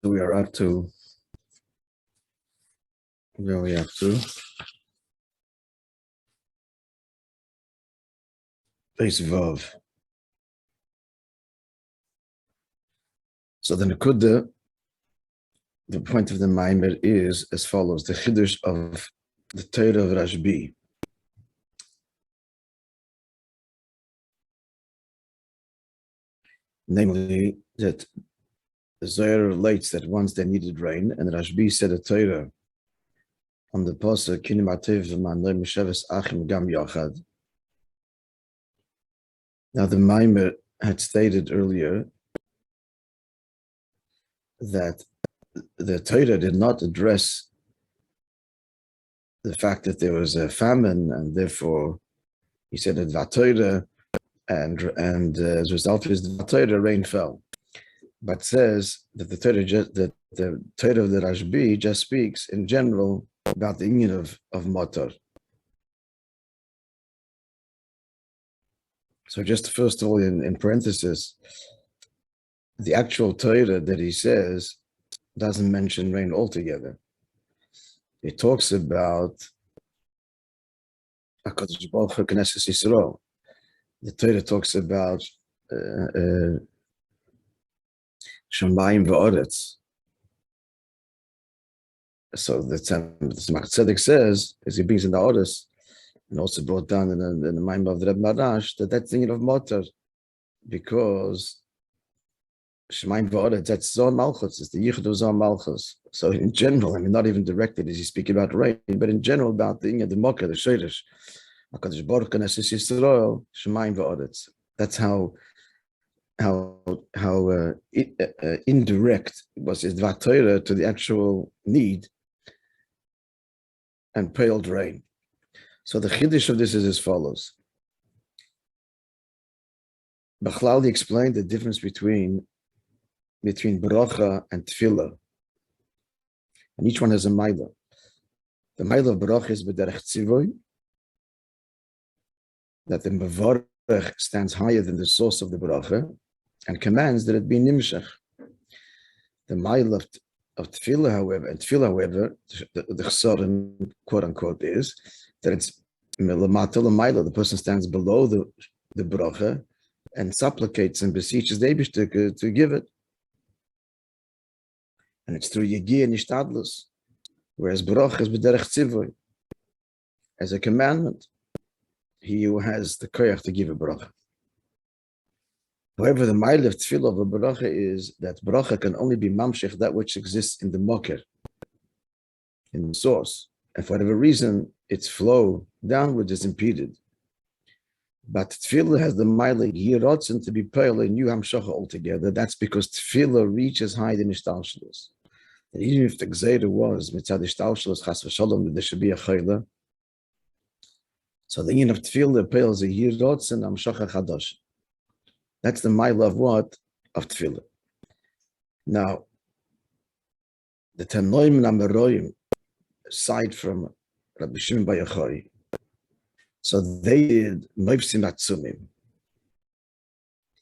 we are up to, where are we up to? Base Vav. So the Nekuda, the point of the Maimer is as follows: the Chiddush of the Torah of Rabbi. Namely, that the Zohar relates that once they needed rain, and Rabbi said a Torah on the pasuk Kinim Atev V'Manoi Mishavas Achim Gam Yachad. Now the Maimer had stated earlier that the Torah did not address the fact that there was a famine, and therefore he said that Torah, and as a result of his Torah, rain fell. But says that the Torah of the Rabbi just speaks in general about the union of motor. So just first of all, in parenthesis, the actual Torah that he says doesn't mention rain altogether. It talks about HaKadosh Baruch Hu Knesset Yisrael. The Torah talks about Shamayim v'Oretz. So the Tzedek says, as he brings in the Oretz, and also brought down in the Maimar of the Rebbe Marash, that's thinking of Motor, because Shamayim v'Oretz, that's Zohar Malchus, it's the Yichud of Zohar Malchus. So in general, I mean, not even directly is he speaking about rain, but in general about the Mokkah, the Shirish, HaKadosh Baruch Hu Knesset Yisrael, Shamayim v'Oretz. That's how indirect was his Dvar Torah to the actual need and paled rain. So the Chiddush of this is as follows. Bachlal explained the difference between bracha and tefillah, and each one has a ma'ila. The ma'ila of bracha is b'derech tzivoy, that the mevarech stands higher than the source of the bracha, and commands that it be nimshach. The ma'ila of tefillah, however, the chesaron, quote unquote, is that it's milamata l'mayla. The person stands below the bracha and supplicates and beseeches the Eibishter to give it, and it's through yegi and ishtadlus. Whereas bracha is b'derech tzivoy, as a commandment. He who has the koyach to give a bracha. However, the ma'il of tefillah of a bracha is that bracha can only be mamshech, that which exists in the moker, in the source, and for whatever reason, its flow downward is impeded. But tefillah has the ma'il yirotzen to be pale a new hamshacha altogether. That's because tefillah reaches high in ishtalshalos. And even if the gzeira was mitzad ishtalshalos chas v'shalom, that there should be a chayla. So the union of tefillah pales a yirotzen hamshacha chadash. That's the ma'ila of what? Of tefillah. Now, the Tanoim and Amoraim, aside from Rabbi Shimon Bar Yochai, so they did Moifsim Atzumim,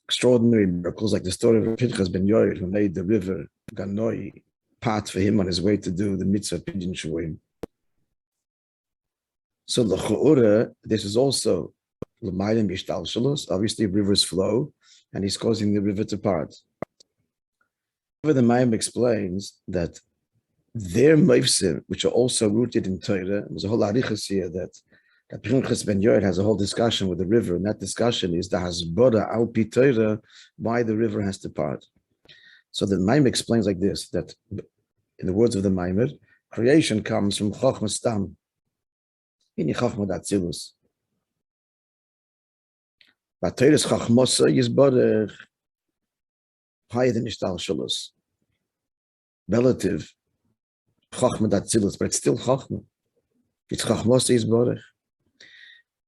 extraordinary miracles, like the story of Pinchas ben Yoel, who made the river Ganoi part for him on his way to do the mitzvah of Pidyon Shuvoim. So the Cha'ura, this is also L'mayim Yishtal Shalos, obviously rivers flow, and he's causing the river to part. The Mayim explains that their moifsim, which are also rooted in Torah, there's a whole arichas here that Pinchas ben Yoel has a whole discussion with the river, and that discussion is the hasbara al pi Torah, why the river has to part. So the Mayim explains like this, that in the words of the Maimer, creation comes from chochma stam, in chochma datzilus. But Torah's chachmosa is barech higher than ishtal shalos. Relative chachma datzilus, but it's still chachma. It's chachmosa is barech.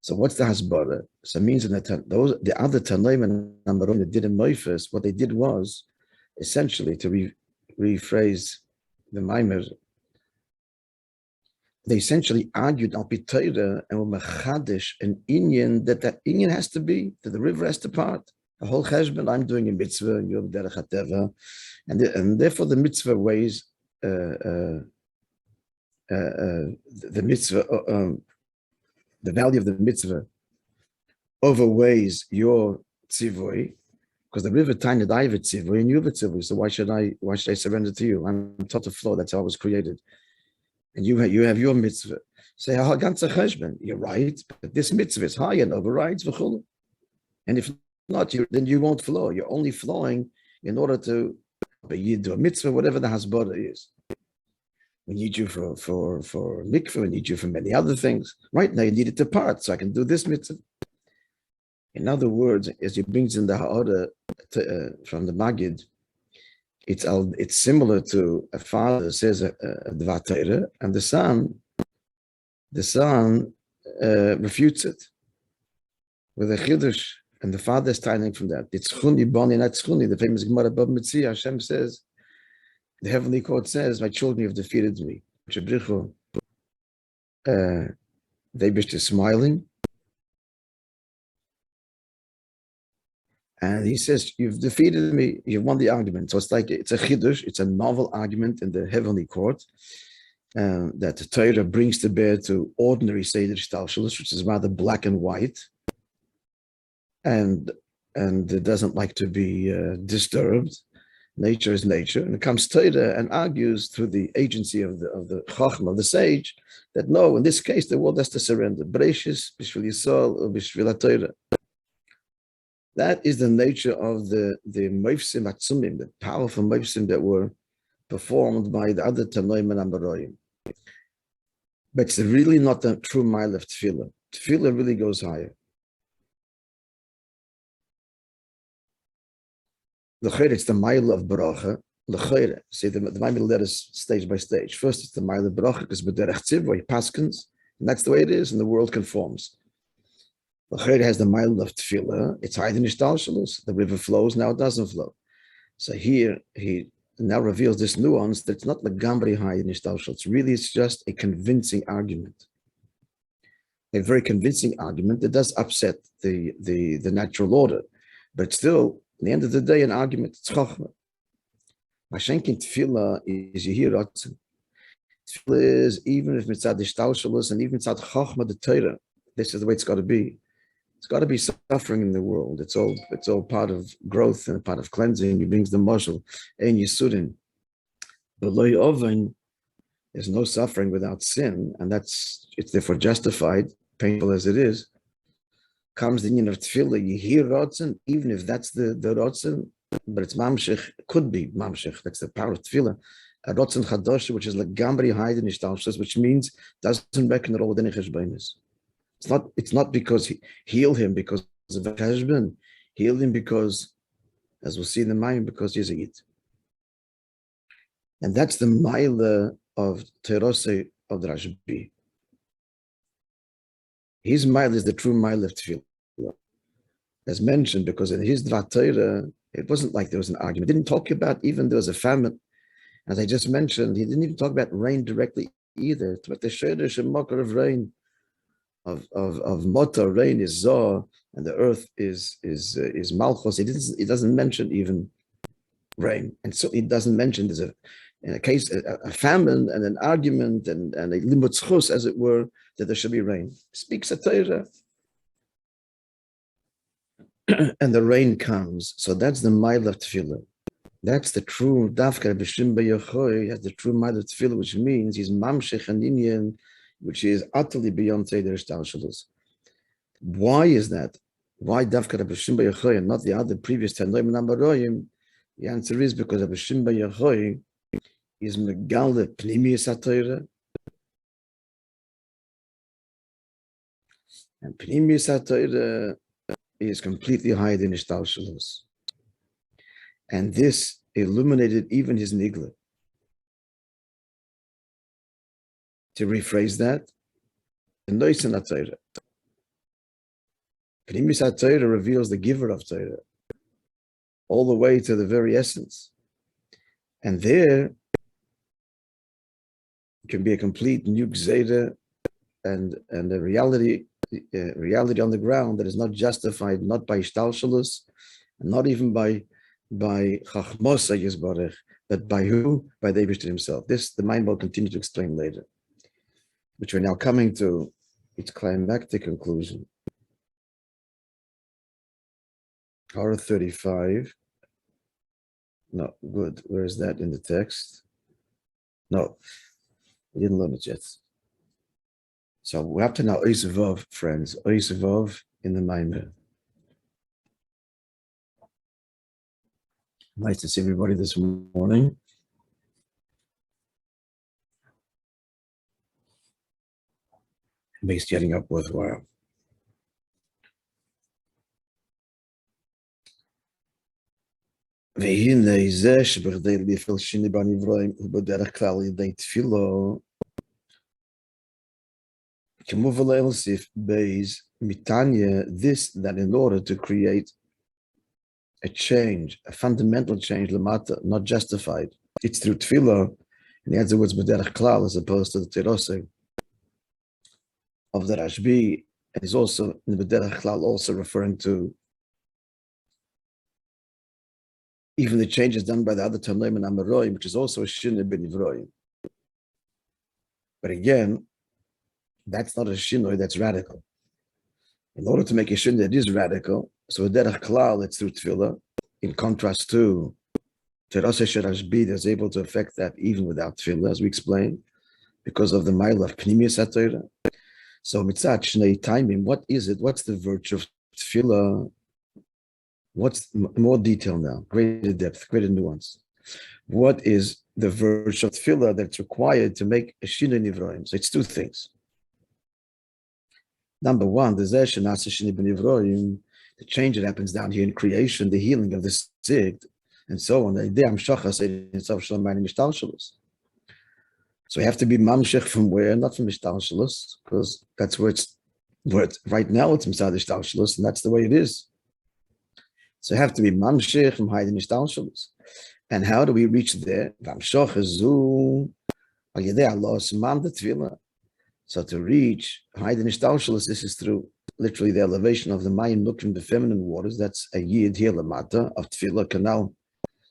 So what's the hasbara? So it means that the other Tanoim and Amoraim that did in Moifes, what they did was essentially to rephrase the Maimer. They essentially argued al pi Torah and were mechadish an inyan that inyan has to be, that the river has to part. A whole cheshbon, I'm doing a mitzvah, and you're derech hateva, and therefore the mitzvah weighs the mitzvah, the value of the mitzvah overweighs your tzivui, because the river tiny that I have a tzivui and you have a tzivui. So why should I surrender to you? I'm taught to flow. That's how I was created, and you have your mitzvah. Say ganze cheshbon. You're right, but this mitzvah is high and overrides v'chulu. And if not, then you won't flow. You're only flowing in order to you do a mitzvah, whatever the hasbara is. We need you for mikveh. We need you for many other things. Right now, you need it to part, so I can do this mitzvah. In other words, as he brings in the ha'ara from the Magid, it's similar to a father says a dvar Torah, and the son refutes it with a chiddush, and the father is standing from that. It's chuni boni, not chuni. The famous Gemara above Mitzvah, Hashem says, the heavenly court says, "My children have defeated me." They is smiling. And he says, "You've defeated me. You've won the argument." So it's like it's a chiddush. It's a novel argument in the heavenly court that the Torah brings to bear to ordinary seder shtalshelus, which is rather black and white, and it doesn't like to be disturbed. Nature is nature, and it comes Torah and argues through the agency of the chacham of the sage that no, in this case the world has to surrender. Breishis b'shvil Yisrael or b'shvil HaTorah. That is the nature of the moifsim atzumim, the powerful moifsim that were performed by the other Tanoim and Amoraim. But it's really not a true mile of tefillah. Tefillah really goes higher. L'chayr, it's the mile of bracha. L'chayr, see the Bible let us stage by stage. First, it's the mile of bracha because b'derech tzivui paskins, and that's the way it is, and the world conforms. L'chayr has the mile of tefillah. It's higher than ishtalshelus. The river flows, now it doesn't flow. So here he now reveals this nuance that it's not legambri high in ishtalshelus. Really, it's just a convincing argument. A very convincing argument that does upset the natural order, but still, at the end of the day, an argument. It's chachma. Mashenkin tefillah is yehiratzin. Tefillah is even if mitzad ishtalshelus and even mitzad chachma the Torah. This is the way it's got to be. It's got to be suffering in the world. It's all part of growth and part of cleansing. He brings the mashal ein yisurin. B'lo oven, there's no suffering without sin, and it's therefore justified, painful as it is. Comes the union of tefillah, you hear rotzen, even if that's the rotzen, but it's mamshech, could be mamshech. That's the power of tefillah. A rotzen chadosh, which is like gambri hide in ishtalshus, which means doesn't reckon at all with any cheshbonis. It's not because he healed him because of the cheshbon. Healed him because, as we'll see in the Mayim, because he's a yid. And that's the mile of terose of the Rabbi. His mile is the true mile of tefillah. As mentioned, because in his dvar Torah, it wasn't like there was an argument. He didn't talk about even there was a famine. As I just mentioned, he didn't even talk about rain directly either. But the sherish and mocker of rain, of motor, rain is zor, and the earth is malchus. He doesn't mention even rain, and so he doesn't mention there's a famine and an argument and a limut zchus, as it were, that there should be rain. Speaks a Torah. And the rain comes. So that's the mile of tefillah. That's the true dafka b'shim b'yochoi, has the true mile of tefillah, which means he's mamshech an inyan, which is utterly beyond seder shtalshelus. Why is that? Why dafka b'shim b'yochoi and not the other previous tanoim and amoraim? The answer is because b'shim b'yochoi is megale pnimius haTorah, and pnimius haTorah is completely higher than ishtalshelus. And this illuminated even his nigla. To rephrase that, the noisin haTorah. Pnimis haTorah reveals the giver of Torah, all the way to the very essence. And there can be a complete new gzeira and a reality on the ground that is not justified not by ishtalshelus, And not even by Chachmosa Yisbarech, but by who? By the Eibishter himself. This, the mind will continue to explain later, which we're now coming to its climactic conclusion. Hara 35. No, good. Where is that in the text? No, we didn't learn it yet. So we have to now Oisevov, friends. Oisevov in the Maimer. Nice to see everybody this morning. It makes getting up worthwhile. והנה זה שבכדי להפעיל שינוי בנברואים ובדרך כלל על ידי תפילו, כמו ולהוסיף בייז מתניה, this, that in order to create a change, a fundamental change, lemata, not justified, it's through tefillah, and he adds the words b'derech klal as opposed to the terose of the Rashbi, and he's also in the b'derech klal also referring to even the changes done by the other Tanoim and Amaroim, which is also a shinui b'nivroim. But again, that's not a shinui that's radical. In order to make a shinui that is radical, so a derech klal, it's through tefillah, in contrast to terase Rashbi, that's able to affect that even without tefillah, as we explained, because of the mile of pnimius haTorah. So mitzat shnei timing, what is it? What's the virtue of tefillah? What's more detail now? Greater depth, greater nuance. What is the virtue of tefillah that's required to make a shinui nivroim? So it's two things. Number one, the change that happens down here in creation, the healing of the sick, and so on. So we have to be mamshech from where? Not from ishtalshalus, because that's where it's right now it's misad ishtalshalus, and that's the way it is. So you have to be mamshech from hiding ishtalshalus. And how do we reach there? So to reach hiding ishtalshalus, this is through literally the elevation of the mayim looking the feminine waters. That's a yid here lamata of tefillah canal.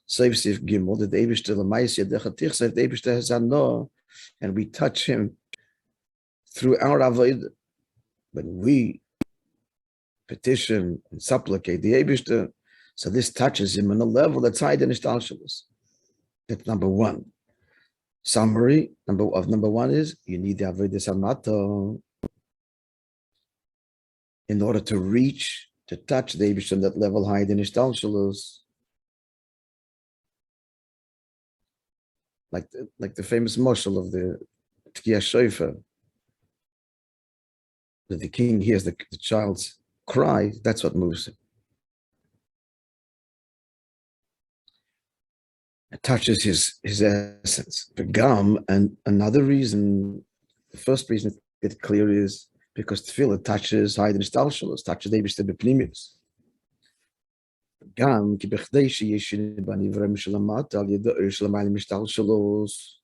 Save sif gimel that the Eibishter lamayis yedechatich said the Eibishter has no, and we touch him through our avodah. When we petition and supplicate the Eibishter, so this touches him on a level that's higher than ishtalshalus. That's number one. Summary number one is you need the avodah samata in order to reach, to touch the Eibishter on that level higher than ishtalshalus. Like the famous moshel of the Tkiyah Shofar, that the king hears the child's cry, that's what moves him. It touches his essence. The gum, and another reason, the first reason it's clear is because tefillah touches higher than ishtalshalus, touches the Eibishter b'pnimius. גם כי בכדי שיהיה שינוי בנברואים שלמטה על ידי אור שלמעלה משתלשלוס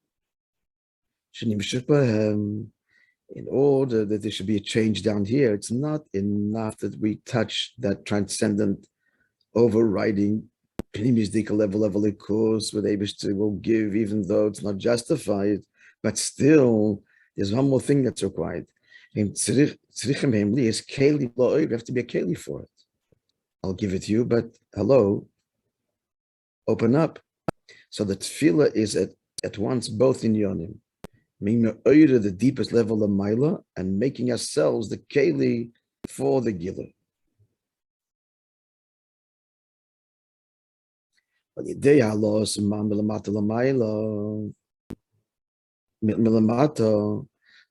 שנמשך בהם, in order that there should be a change down here, it's not enough that we touch that transcendent overriding pnimis dika level of likus where the Eibishter will give even though it's not justified, but still there's one more thing that's required. We have to be a keli for it. I'll give it to you, but hello, open up. So the tefillah is at once both in yonim, meaning the deepest level of maila and making ourselves the keli for the gila.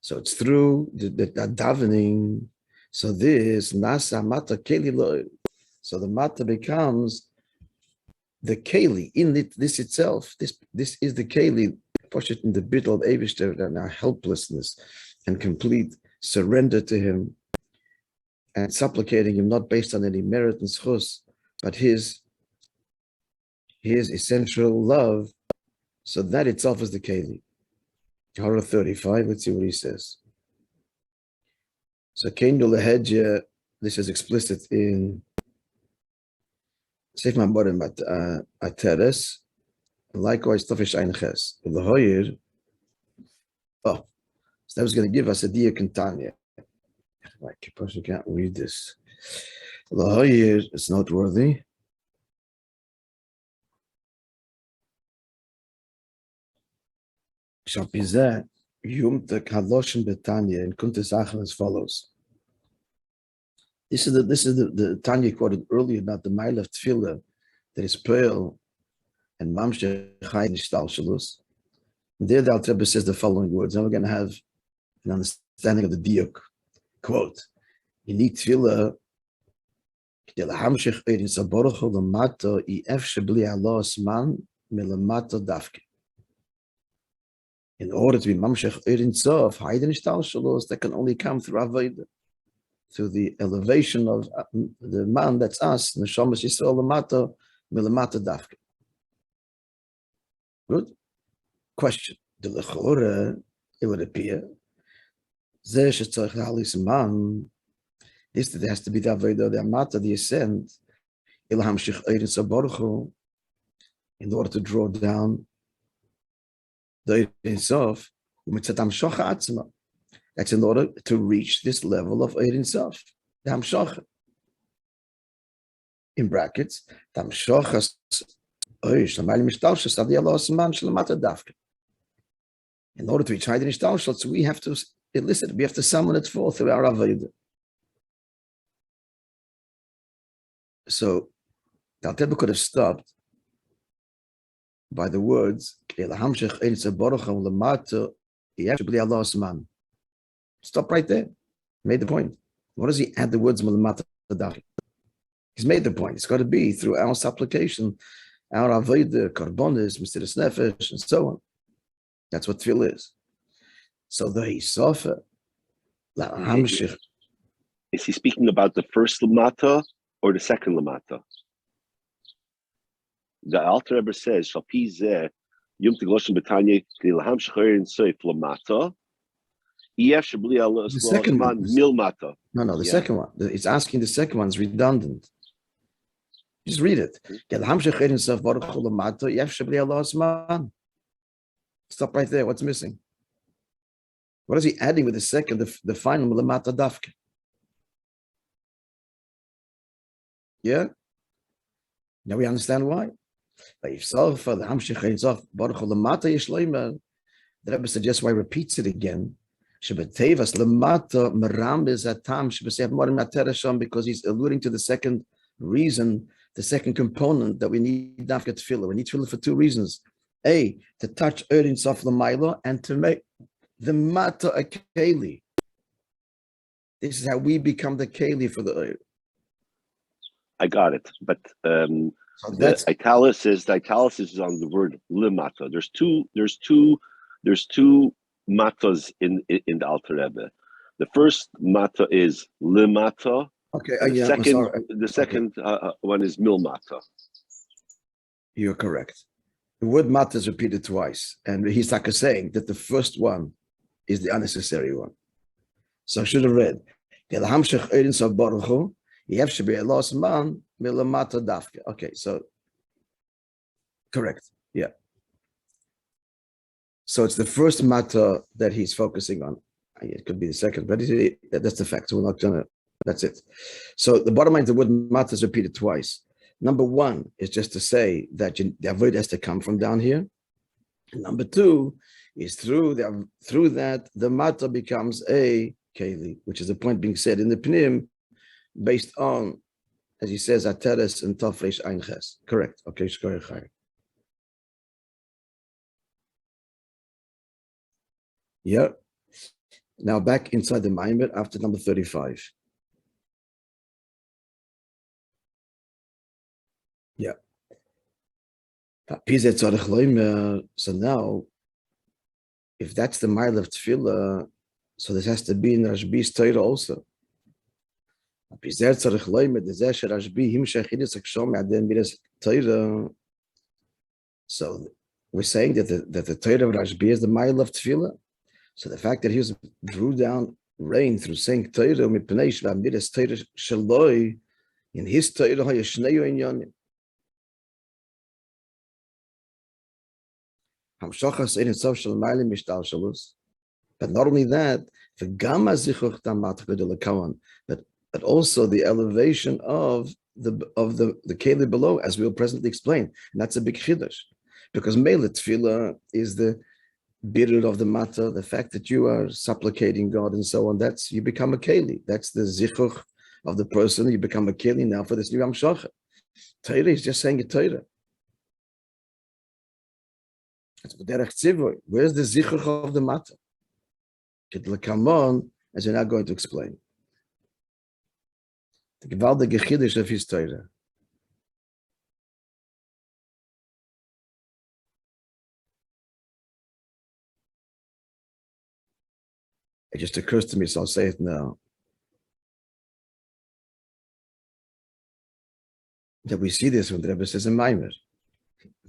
So it's through the davening. So this nasa mata keli lo. So the mata becomes the keli in it. This itself, this is the keli. Push it in the bittul of Eibishter and our helplessness and complete surrender to him and supplicating him not based on any merit and schus, but his essential love. So that itself is the keli. Hara 35. Let's see what he says. So Keinu lehedja. This is explicit in Save my bottom at terrace. Likewise, Tafish Ein Ches. The Hoyer. Oh, so that was going to give us a Dia Kantanya. Like, a person can't read this. The Hoyer is noteworthy. Shapizeh, Yumtek Hadoshin Betanya, and Kuntis Achel as follows. This is the Tanya quoted earlier about the mile of Tefillah that is pearl and Mamshech Chai Nishtal Shalus. There the Alter Rebbe says the following words. Now we're going to have an understanding of the diuk. Quote, you need Tefillah in order to be Mamshech Erin Sof, Haiden Nishtal Shalus, that can only come through Avodah, through the elevation of the man that's us, Neshamas Yisrael Lamata, Milamata Dafke. Good? Question. The Lechore, it would appear, this that there has to be the Avodah, the Amata, the ascent, Ilham Shich Erin Saborcho, in order to draw down the Erin Sof, Umitzatam Shocha Atzma. That's in order to reach this level of Erin Sof, the Hamshocha. In brackets, the Hamshocha in order to reach Haiden Ishtalshot, we have to elicit, we have to summon it forth through our Avodah. So, the Alter Rebbe could have stopped by the words, stop right there. Made the point. What does he add the words? He's made the point. It's got to be through our supplication, our avodah, karbonis, Mesiras Nefesh, and so on. That's what tefillah is. So the hisofa, is he speaking about the first lamata or the second lamata? The Alter Rebbe says, "Shapi zeh yom tigloshen betanya kilaham shcherin soif lamata." The second one. Milmata. No, the second one. It's asking the second one is redundant. Just read it. Stop right there. What's missing? What is he adding with the second, the final Milamata Dafke? Yeah? Now we understand why. The Rebbe suggests why he repeats it again. Because he's alluding to the second reason, the second component that we need dafka tefillah. We need tefillah for two reasons. A, to touch Erin Sof L'maylo and to make the mata a keli. This is how we become the keli for the Erin. I got it. But the italics is on the word limata. There's two matas in the Alter Rebbe. The first mata is limata. Okay. The second one is milmata. You're correct. The word mata is repeated twice, and he's like saying that the first one is the unnecessary one. So I should have read. Okay, so correct. Yeah. So it's the first matter that he's focusing on. It could be the second, but that's the fact. So we're not gonna. That's it. So the bottom line is the word matter is repeated twice. Number one is just to say that the avodah has to come from down here. And number two is through that the matter becomes a keli, which is the point being said in the pnim, based on, as he says, ateres and tafresh ein ches. Correct. Okay, shkoyach. Yeah. Now back inside the Maimer after number 35. Yeah. So now, if that's the mile of tefillah, so this has to be in Rashbi's Torah also. So we're saying that the Torah of Rashbi is the mile of tefillah. So the fact that he drew down rain through saying Torah in his Torah But not only that, but also the elevation of the keli below, as we will presently explain. And that's a big chiddush, because mele tefillah is the birur of the matter, the fact that you are supplicating God and so on. That's, you become a keli. That's the zichuch of the person. You become a keli now for this new hamshacha. Torah is just saying a Torah. Where's the zichuch of the matter? Come on, as we're now going to explain. The gewaltige chiddush of his Torah. It just occurs to me, so I'll say it now, that we see this when the Rebbe says in Maamer,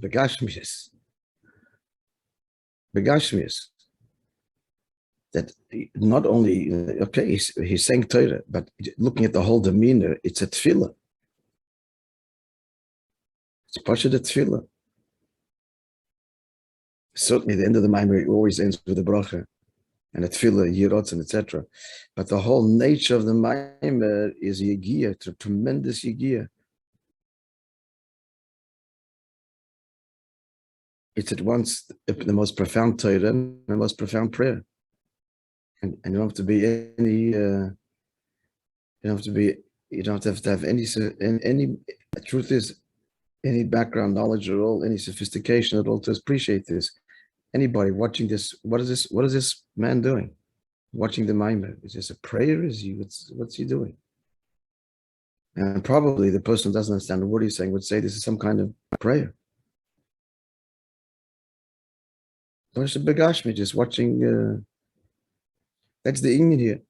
Begashmius, that not only, okay, he's saying Torah, but looking at the whole demeanor, it's a tefillah. It's Pasha the tefillah. Certainly, the end of the Maamer always ends with a bracha and a tefillah, yirotz, and etc. But the whole nature of the Maamer is yigiyah, tremendous yigiyah. It's at once the most profound Torah and the most profound prayer. And you don't have to be any, you don't have to have any, the truth is, any background knowledge at all, any sophistication at all to appreciate this. Anybody watching this, what is this man doing? Watching the Maamer? Is this a prayer? What's he doing? And probably the person who doesn't understand the word he's saying would say this is some kind of prayer. It's a begashmi, just watching. That's the inyan here.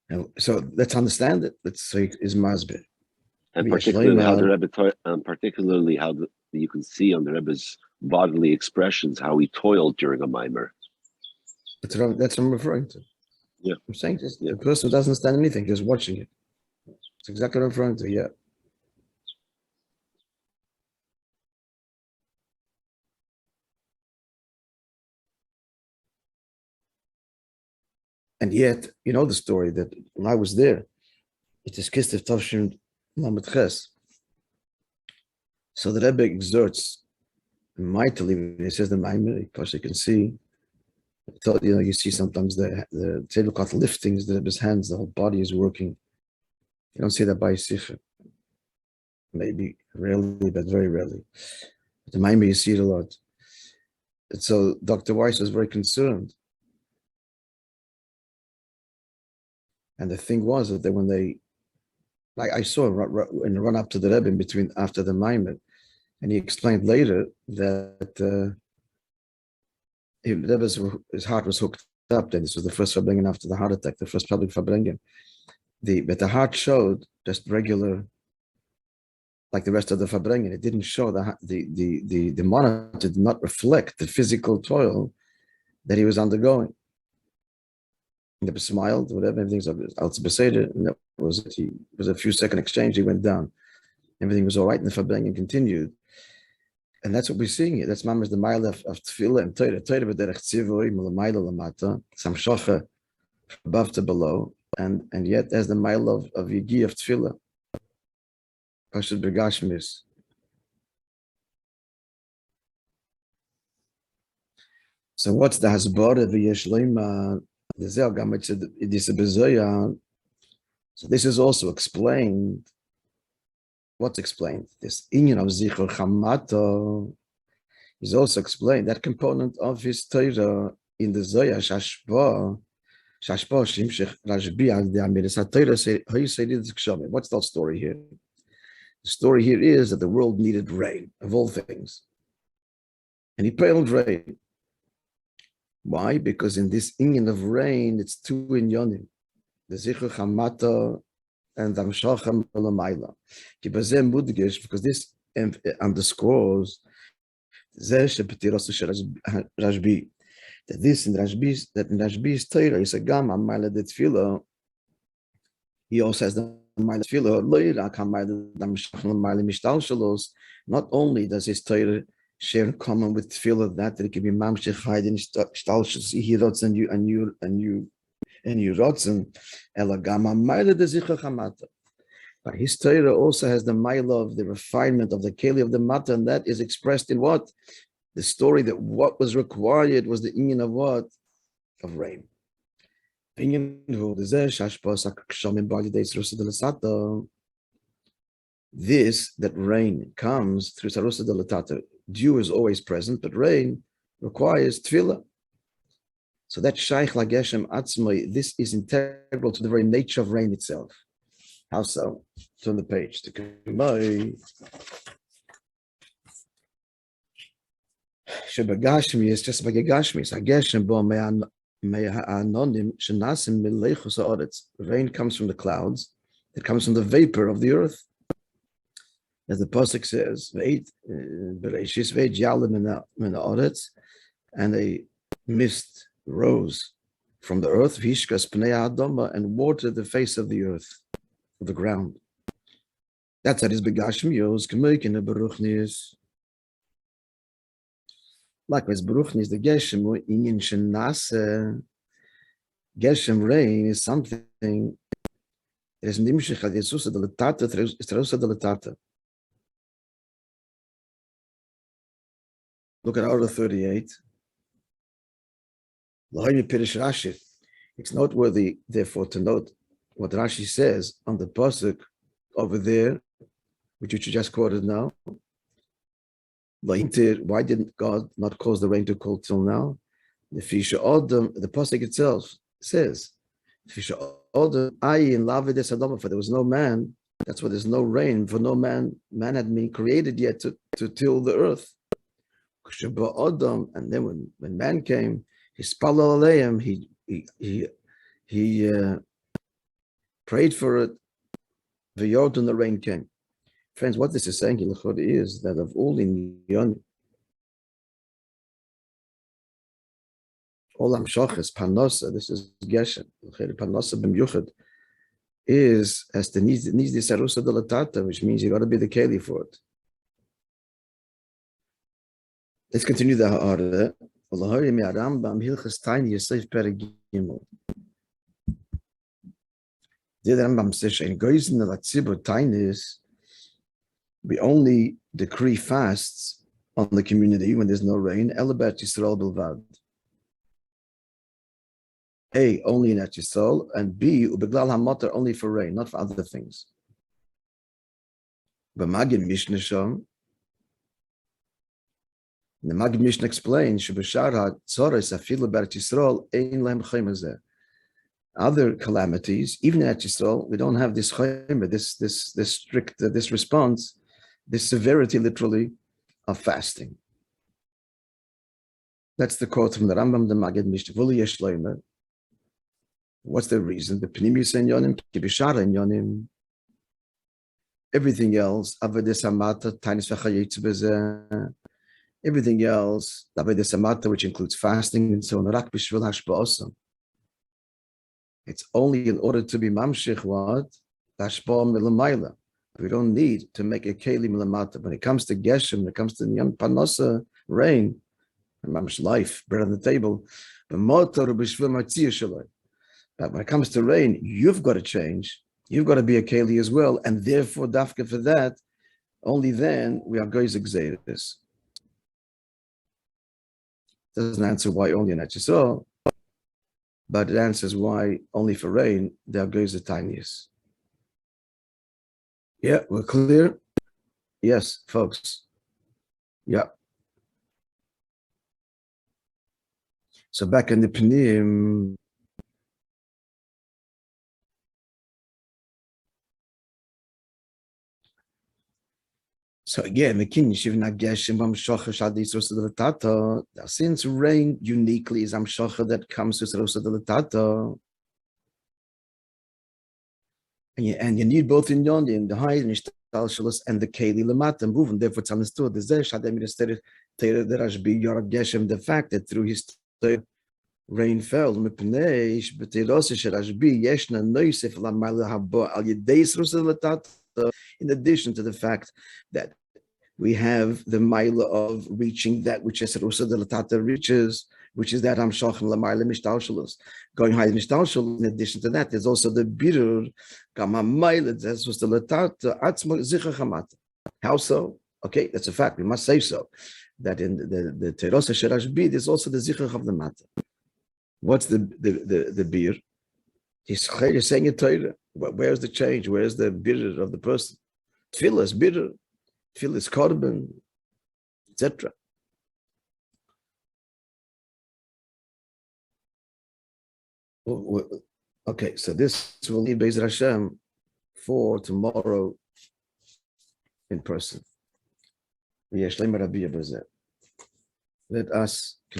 And so let's understand it. Let's say is masbir. And particularly how the Rebbe, you can see on the Rebbe's bodily expressions how he toiled during a Maamer. That's what I'm referring to. Yeah, I'm saying just the person who doesn't understand anything, just watching it. It's exactly what I'm referring to. Yeah. And yet, you know the story that when I was there, it is Kislev Tavshin Lamed Ches. So the Rebbe exerts mightily when he says the Maamer, because you can see, you see sometimes the tablecloth liftings, the Rebbe's hands, the whole body is working. You don't see that by Sicha. Maybe rarely, but very rarely. But the Maamer, you see it a lot. And so Dr. Weiss was very concerned. And the thing was that when they, like I saw in the run up to the Rebbe in between after the Maamer, and he explained later that his heart was hooked up. Then this was the first Farbrengen after the heart attack, the first public Farbrengen. But the heart showed just regular, like the rest of the Farbrengen. It didn't show the monitor did not reflect the physical toil that he was undergoing. He smiled, whatever, everything's out beseder, and that was it. It was a few second exchange, he went down. Everything was all right, and the Farbrengen continued. And that's what we're seeing here. That's Mama's the Maalah of Tefillah and Torah. Torah b'derech tzivui, Maalah lamata, some shacha above to below, and yet there's the Maalah of Yigi of Tefillah. Pashut b'gashmis. So what's the hasbara v'yesh leima? So this is also explained. What's explained? This inyan of zichur chamato is also explained. That component of his Torah in the Zoya shashpa shimshech Rashbi al de'amiris haTorah say kshamim. What's that story here? The story here is that the world needed rain of all things, and he prayed rain. Why? Because in this inyan of rain, it's two inyanim, the zichur chamato and the Amshacham Lamayla. Because this underscores Rashbi, that this in Rashbi's Torah is a gam Amala de Tefillah. He also has the Amala Tefillah. Not only does his Torah share in common with tefillah that it can be mamshech haydin shtalshus hirotz and you rotzen elagama ma'ila de zichach hamata. But his Torah also has the ma'ila of the refinement of the keli of the mata, and that is expressed in what? The story that what was required was the inyan of what? Of rain. This, that rain comes through sarusa delatata. Dew is always present, but rain requires tefillah. So that shaykh lageshem atzmai, this is integral to the very nature of rain itself. How so? Turn the page to Kumai. Shebagashmi is just like a gashmi. Hageshem bo me'anonim shenasim milechus ha'oretz. Rain comes from the clouds. It comes from the vapor of the earth. As the pasuk says, and a mist rose from the earth, and watered the face of the earth, of the ground. That's how this begashim yos k'meik in the beruchnis. Likewise, beruchnis the geshem inyan shenase. Geshem rain is something that is nimshich ad yesusa delatata, terusa delatata. Look at Orah 38. It's noteworthy, therefore, to note what Rashi says on the pasuk over there, which you just quoted now. Why didn't God not cause the rain to fall till now? The pasuk itself says, for there was no man. That's why there's no rain. For no man had been created yet to till the earth. And then when man came, he prayed for it. And the rain came. Friends, what this is saying is that of all inyan, all amshachas panosa, this is geshem, panosa b'myuchad, has the needs the sarusa delatata, which means you got to be the keli for it. Let's continue the order. The Rambam says, we only decree fasts on the community when there's no rain. Elabet Yisrael bilvad. A, only in Eretz Yisrael, and B, ubeglal hamotar, only for rain, not for other things. But Magid Mishnah Shom, the Magid Mishnah explains, other calamities, even in Eretz Yisrael, we don't have this chaymer, this strict, this response, this severity, literally, of fasting. That's the quote from the Rambam, the Magid Mishnah. What's the reason? The Pnimius Enyonim, Kibishara Enyonim, everything else, Avodas Hamata, Tainis V'chayetz B'zeh, everything else, Avodas Hamata, which includes fasting and so on, Rak B'shvil Hashpa'osam. It's only in order to be mamshich what? Hashpa'ah Milamayla. We don't need to make a keli milamata. When it comes to geshem, when it comes to yom panosa, rain, mamsh life, bread on the table, but when it comes to rain, you've got to change. You've got to be a keli as well, and therefore, dafka for that, only then we are going to exert this. Doesn't answer why only in Eretz Yisrael, but it answers why only for rain there goes the tiniest. Yeah, we're clear? Yes, folks. Yeah. So back in the Pnim, so again, since rain uniquely is amshocha that comes to Sarosa Delatata, and you need both in Yonim, the high and the Keli Lamata movement. Therefore, it's understood the fact that through his rain fell. In addition to the fact that We have the mile of reaching that which is Rusa de Latata reaches, which is that Hamshach and Lamayla Mishtalshalos. Going high Mishtalshal, in addition to that, there's also the Birur, Kama Mile, that's was the Latata, Atzmo Zicha Hamata. How so? Okay, that's a fact. We must say so. That in the Terosa Sherash Bid is also the Zicha of the Mata. What's the Bir? He's saying it Torah. Where's the change? Where's the Bir of the person? Tefillah is Bir. Tefillah is Korban, etc. Okay, so this will leave Be'ez Hashem for tomorrow in person. Let us